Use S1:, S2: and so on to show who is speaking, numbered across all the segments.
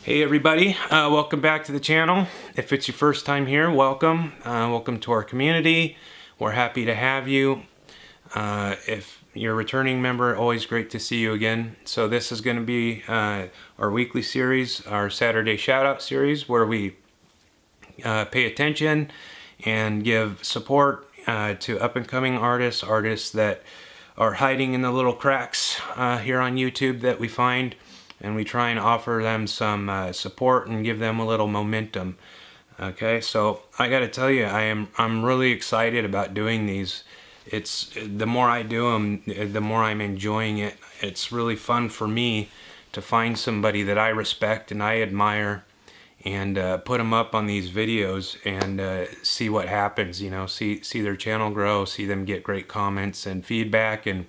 S1: Hey everybody, welcome back to the channel. If it's your first time here, welcome. Welcome to our community. We're happy to have you. If you're a returning member, always great to see you again. So this is going to be our weekly series, our Saturday Shoutout series, where we pay attention and give support to up-and-coming artists that are hiding in the little cracks here on YouTube that we find. And we try and offer them some support and give them a little momentum. Okay, so I got to tell you, I'm really excited about doing these. It's the more I do them, the more I'm enjoying it. It's really fun for me to find somebody that I respect and I admire, and put them up on these videos and see what happens. You know, see their channel grow, see them get great comments and feedback, and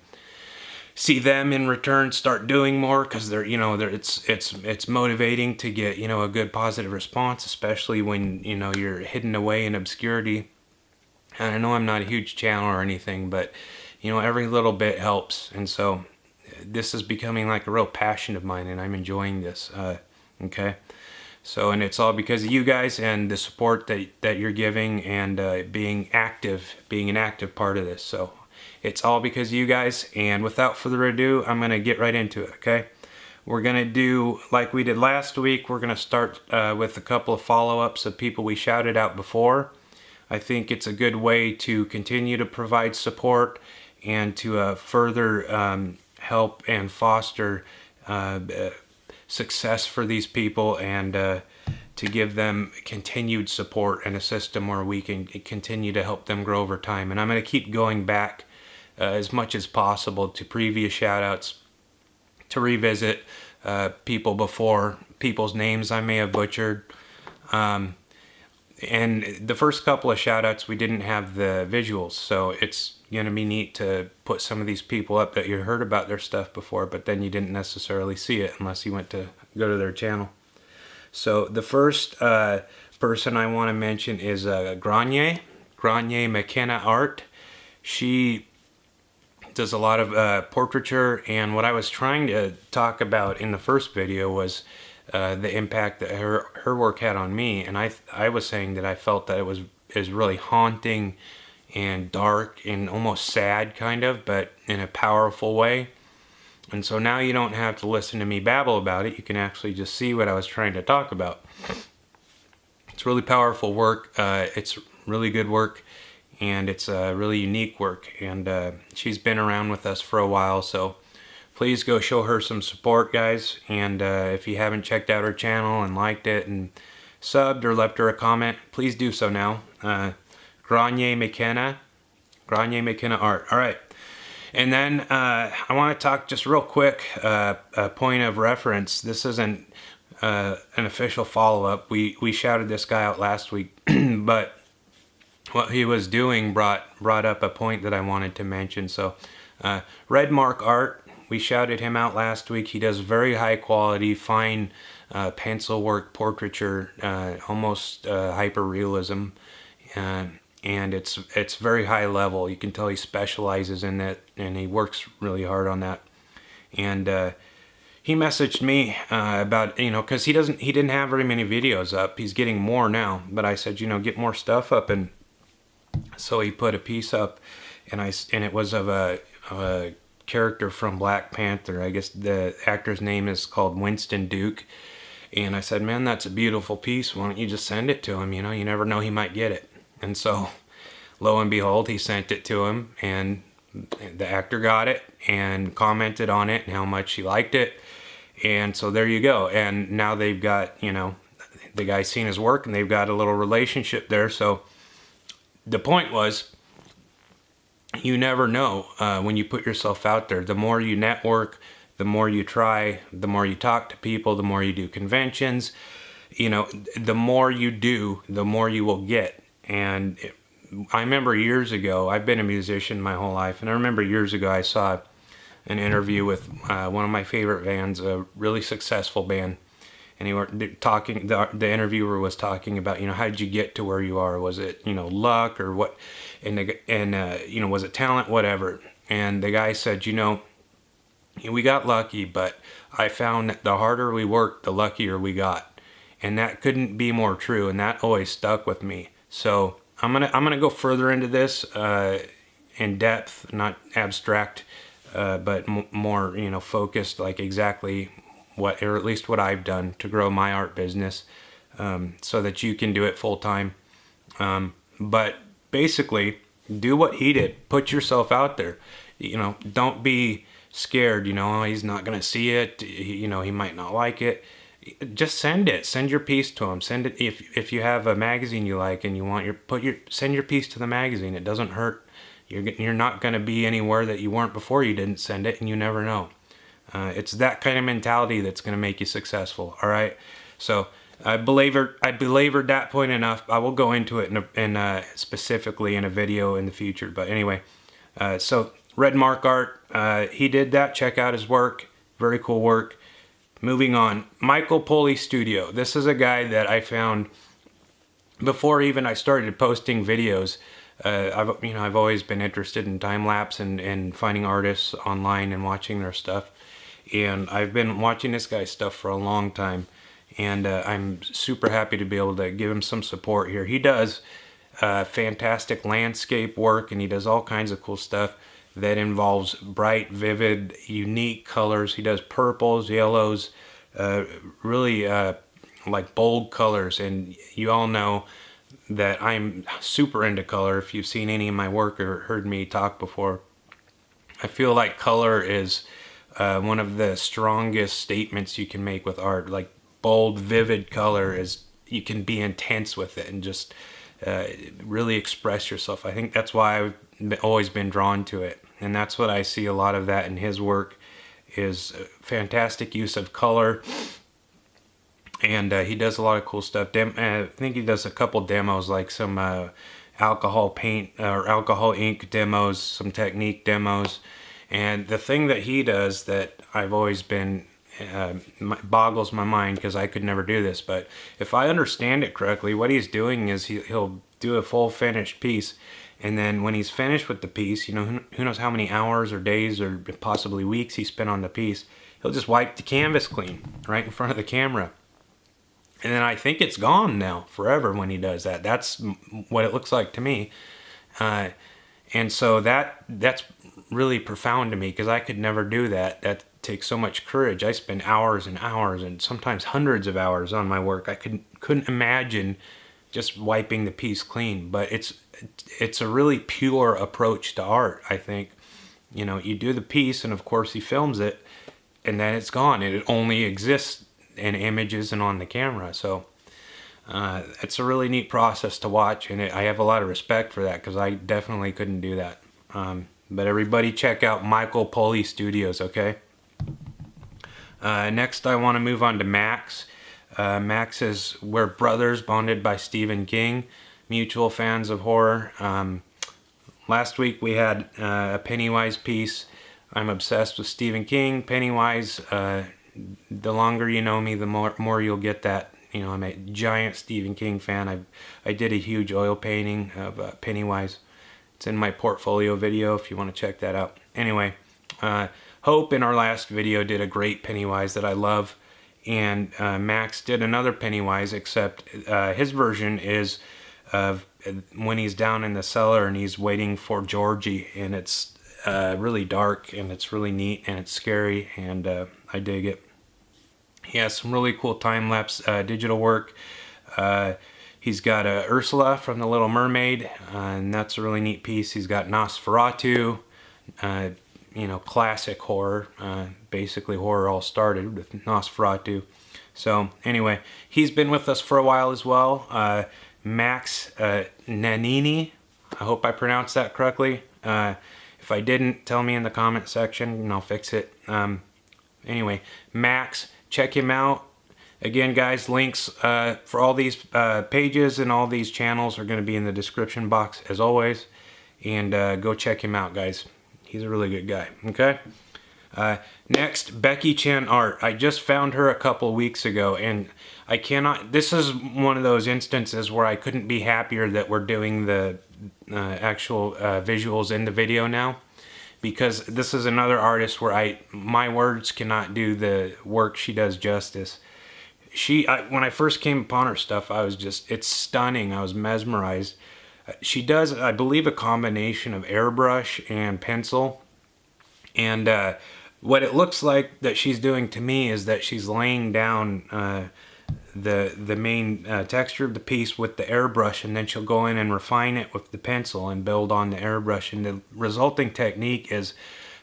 S1: see them in return start doing more, because it's motivating to get a good positive response, especially when you're hidden away in obscurity. And I know I'm not a huge channel or anything, but every little bit helps, and so this is becoming like a real passion of mine, and I'm enjoying this. Okay, so, and it's all because of you guys and the support that you're giving, and being an active part of this. So it's all because of you guys, and without further ado, I'm going to get right into it, okay? We're going to do like we did last week. We're going to start with a couple of follow-ups of people we shouted out before. I think it's a good way to continue to provide support and to further help and foster success for these people, and to give them continued support and a system where we can continue to help them grow over time. And I'm going to keep going back as much as possible to previous shoutouts, to revisit people before, people's names I may have butchered. And the first couple of shoutouts we didn't have the visuals, so it's going to be neat to put some of these people up that you heard about their stuff before, but then you didn't necessarily see it unless you went to go to their channel. So the first person I want to mention is Grainne McKenna Art. She does a lot of portraiture, and what I was trying to talk about in the first video was the impact that her work had on me, and I was saying that I felt that it is really haunting and dark and almost sad, kind of, but in a powerful way. And so now you don't have to listen to me babble about it. You can actually just see what I was trying to talk about. It's really powerful work. It's really good work. And it's a really unique work, and she's been around with us for a while, so please go show her some support, guys. And if you haven't checked out her channel and liked it and subbed or left her a comment, please do so now. Grainne McKenna Art. All right, and then I want to talk just real quick, a point of reference. This isn't an official follow-up. We shouted this guy out last week, but what he was doing brought up a point that I wanted to mention. So REDMARK Art, we shouted him out last week. He does very high quality, fine pencil work portraiture, almost hyper-realism, and it's very high level. You can tell he specializes in that, and he works really hard on that. And he messaged me about, because he didn't have very many videos up. He's getting more now, but I said, get more stuff up, and so he put a piece up, and it was of a character from Black Panther. I guess the actor's name is called Winston Duke. And I said, man, that's a beautiful piece. Why don't you just send it to him? You never know, he might get it. And so, lo and behold, he sent it to him, and the actor got it and commented on it and how much he liked it. And so there you go. And now they've got, the guy's seen his work, and they've got a little relationship there. So the point was, you never know when you put yourself out there. The more you network, the more you try, the more you talk to people, the more you do conventions, the more you do, the more you will get. And I remember years ago, I've been a musician my whole life, and I remember years ago I saw an interview with one of my favorite bands, a really successful band. And the interviewer was talking about, how did you get to where you are? Was it, luck or what? And was it talent? Whatever. And the guy said, We got lucky, but I found that the harder we worked, the luckier we got. And that couldn't be more true, and that always stuck with me. So I'm gonna go further into this in depth, not abstract, but more, you know, focused, like exactly what, or at least what I've done to grow my art business, so that you can do it full time. But basically, do what he did. Put yourself out there. You know, don't be scared. You know, oh, he's not gonna see it. You know, he might not like it. Just send it. Send your piece to him. Send it if you have a magazine you like and you want send your piece to the magazine. It doesn't hurt. You're not gonna be anywhere that you weren't before you didn't send it, and you never know. It's that kind of mentality that's gonna make you successful. All right. So I belabored that point enough. I will go into it specifically in a video in the future. But anyway, so REDMARK Art, he did that. Check out his work. Very cool work. Moving on, Michael Pulley Studio. This is a guy that I found before even I started posting videos. I've always been interested in time lapse and finding artists online and watching their stuff. And I've been watching this guy's stuff for a long time. And I'm super happy to be able to give him some support here. He does fantastic landscape work, and he does all kinds of cool stuff that involves bright, vivid, unique colors. He does purples, yellows, really like bold colors. And you all know that I'm super into color. If you've seen any of my work or heard me talk before, I feel like color is one of the strongest statements you can make with art. Like, bold, vivid color is, you can be intense with it and just really express yourself. I think that's why I've always been drawn to it, and that's what I see a lot of that in his work, is fantastic use of color. And he does a lot of cool stuff. I think he does a couple demos, like some alcohol paint or alcohol ink demos, some technique demos. And the thing that he does that I've always been boggles my mind, because I could never do this, but if I understand it correctly, what he's doing is he'll do a full finished piece, and then when he's finished with the piece, you know, who knows how many hours or days or possibly weeks he spent on the piece, he'll just wipe the canvas clean right in front of the camera. And then I think it's gone now forever when he does that. That's what it looks like to me. And so that's really profound to me, because I could never do that. That takes so much courage. I spend hours and hours and sometimes hundreds of hours on my work. I couldn't imagine just wiping the piece clean. But it's a really pure approach to art, I think. You know, you do the piece, and of course he films it, and then it's gone, and it only exists in images and on the camera. So it's a really neat process to watch, and I have a lot of respect for that, because I definitely couldn't do that. But everybody check out Michael Pulley Studios, okay? Next I want to move on to Max. Max is We're Brothers, bonded by Stephen King, mutual fans of horror. Last week we had a Pennywise piece. I'm obsessed with Stephen King. Pennywise, the longer you know me, the more you'll get that. You know, I'm a giant Stephen King fan. I did a huge oil painting of Pennywise. It's in my portfolio video if you want to check that out. Anyway, Hope in our last video did a great Pennywise that I love, and Max did another Pennywise, except his version is of when he's down in the cellar and he's waiting for Georgie, and it's really dark, and it's really neat, and it's scary, and I dig it. He has some really cool time-lapse digital work. He's got Ursula from The Little Mermaid, and that's a really neat piece. He's got Nosferatu, you know, classic horror. Basically, horror all started with Nosferatu. So anyway, he's been with us for a while as well. Max Nannini, I hope I pronounced that correctly. If I didn't, tell me in the comment section and I'll fix it. Anyway, Max, check him out. Again, guys, links for all these pages and all these channels are going to be in the description box, as always. And go check him out, guys. He's a really good guy, okay? Next, Becky Chan Art. I just found her a couple weeks ago, and I cannot... This is one of those instances where I couldn't be happier that we're doing the actual visuals in the video now. because this is another artist where my words cannot do the work she does justice. When I first came upon her stuff, it's stunning. I was mesmerized. She does, I believe, a combination of airbrush and pencil. And what it looks like that she's doing to me is that she's laying down the main texture of the piece with the airbrush, and then she'll go in and refine it with the pencil and build on the airbrush. And the resulting technique is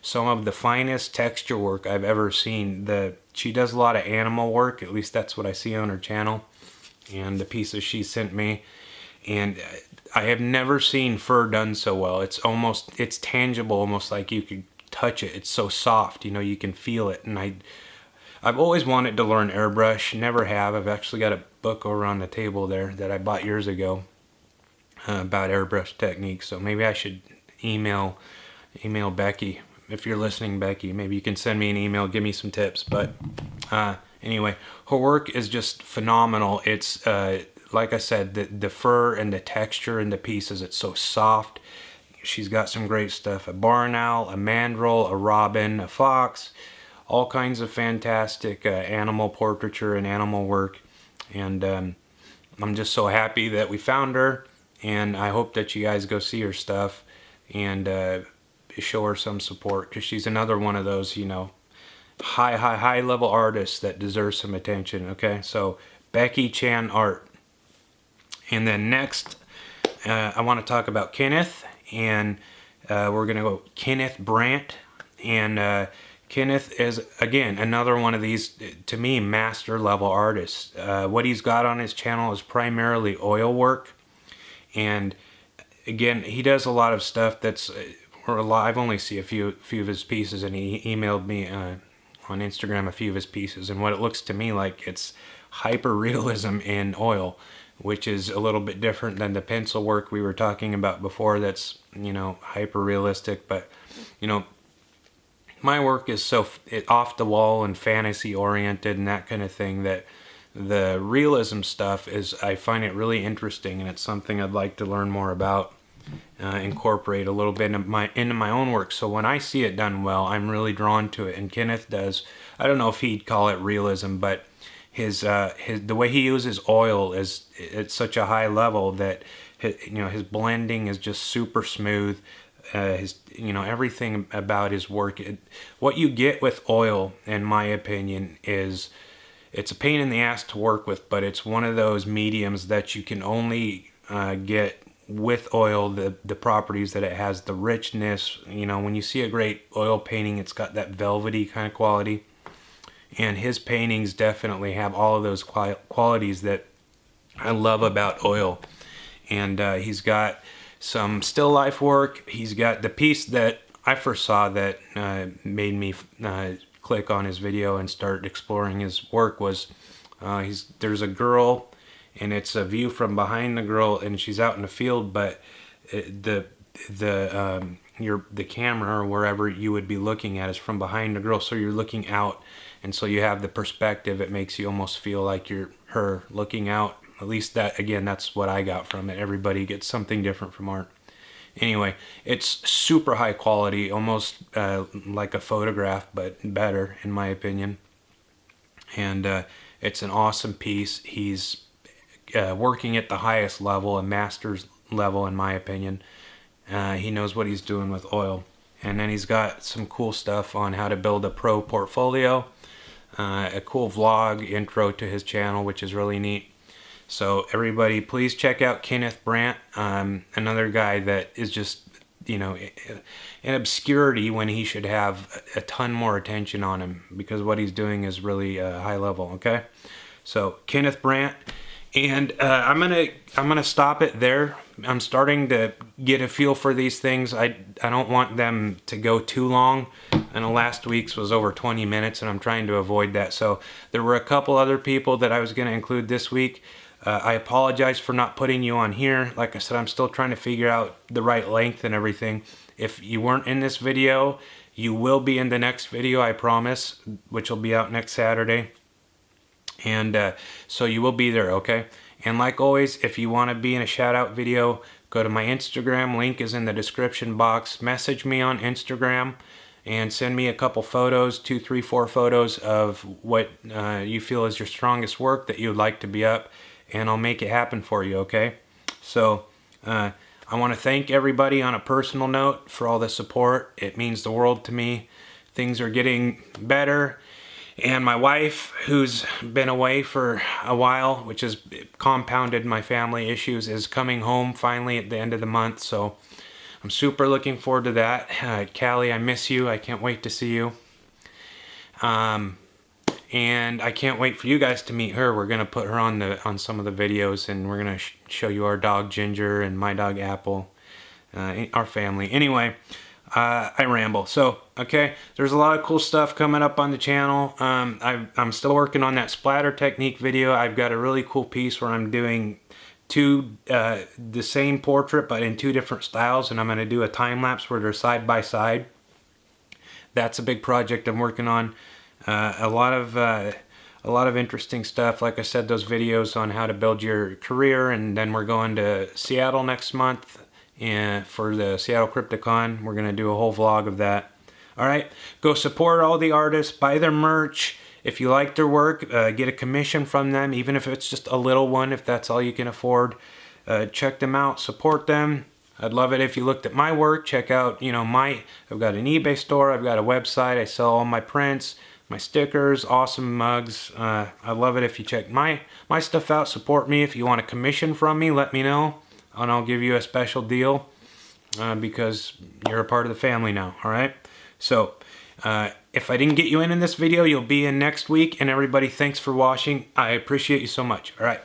S1: some of the finest texture work I've ever seen. She does a lot of animal work, at least that's what I see on her channel, and the pieces she sent me. And I have never seen fur done so well. It's tangible, almost like you could touch it. It's so soft, you know, you can feel it. And I've always wanted to learn airbrush, never have. I've actually got a book over on the table there that I bought years ago about airbrush techniques. So maybe I should email Becky. If you're listening, Becky, maybe you can send me an email, give me some tips. But anyway, her work is just phenomenal. It's like I said, the fur and the texture in the pieces, it's so soft. She's got some great stuff. A barn owl, a mandrill, a robin, a fox, all kinds of fantastic animal portraiture and animal work. And I'm just so happy that we found her, and I hope that you guys go see her stuff and show her some support, because she's another one of those, you know, high level artists that deserves some attention. Okay, so Becky Chan Art. And then next I want to talk about Kenneth, and we're gonna go Kenneth Brant. And Kenneth is, again, another one of these, to me, master level artists. What he's got on his channel is primarily oil work, and again, he does a lot of stuff that's I've only seen a few of his pieces, and he emailed me on Instagram a few of his pieces, and what it looks to me like, it's hyper realism in oil, which is a little bit different than the pencil work we were talking about before. That's, you know, hyper realistic. But, you know, my work is so off the wall and fantasy oriented and that kind of thing, that the realism stuff I find it really interesting, and it's something I'd like to learn more about. Incorporate a little bit into my own work. So when I see it done well, I'm really drawn to it. And Kenneth does, I don't know if he'd call it realism, but the way he uses oil is at such a high level that his blending is just super smooth. Everything about his work, what you get with oil, in my opinion, is it's a pain in the ass to work with, but it's one of those mediums that you can only get with oil, the properties that it has, the richness. You know, when you see a great oil painting, it's got that velvety kind of quality, and his paintings definitely have all of those qualities that I love about oil. And he's got some still life work. He's got the piece that I first saw that made me click on his video and start exploring his work was there's a girl, and it's a view from behind the girl, and she's out in the field, but the camera or wherever you would be looking at is from behind the girl, so you're looking out, and so you have the perspective. It makes you almost feel like you're her looking out. At least that's what I got from it. Everybody gets something different from art. Anyway, it's super high quality, almost like a photograph, but better in my opinion. And it's an awesome piece. He's working at the highest level, a master's level in my opinion. He knows what he's doing with oil. And then he's got some cool stuff on how to build a pro portfolio, a cool vlog intro to his channel, which is really neat. So everybody, please check out Kenneth Brant, another guy that is just, in obscurity when he should have a ton more attention on him, because what he's doing is really high level. Okay, so Kenneth Brant, and I'm gonna stop it there. I'm starting to get a feel for these things. I don't want them to go too long. I know last week's was over 20 minutes, and I'm trying to avoid that. So there were a couple other people that I was going to include this week. I apologize for not putting you on here. Like I said, I'm still trying to figure out the right length and everything. If you weren't in this video, you will be in the next video, I promise, which will be out next Saturday. And so you will be there, okay? And like always, if you want to be in a shout out video, go to my Instagram. Link is in the description box. Message me on Instagram and send me a couple photos, 2, 3, 4 photos of what you feel is your strongest work that you would like to be up, and I'll make it happen for you, okay? So I want to thank everybody on a personal note for all the support. It means the world to me. Things are getting better, and my wife, who's been away for a while, which has compounded my family issues, is coming home finally at the end of the month, so I'm super looking forward to that. Callie, I miss you. I can't wait to see you. And I can't wait for you guys to meet her. We're gonna put her on some of the videos, and we're gonna show you our dog Ginger and my dog Apple, our family. Anyway, I ramble. So okay, there's a lot of cool stuff coming up on the channel. I'm still working on that splatter technique video. I've got a really cool piece where I'm doing the same portrait but in 2 different styles, and I'm going to do a time lapse where they're side by side. That's a big project I'm working on. A lot of interesting stuff. Like I said, those videos on how to build your career, and then we're going to Seattle next month and for the Seattle Crypticon. We're going to do a whole vlog of that. Alright, go support all the artists, buy their merch. If you like their work, get a commission from them, even if it's just a little one, if that's all you can afford. Check them out, support them. I'd love it if you looked at my work. Check out, you know, I've got an eBay store, I've got a website, I sell all my prints, my stickers, awesome mugs. I love it if you check my stuff out, support me. If you want a commission from me, let me know, and I'll give you a special deal because you're a part of the family now, alright? So, if I didn't get you in this video, you'll be in next week. And everybody, thanks for watching. I appreciate you so much. All right.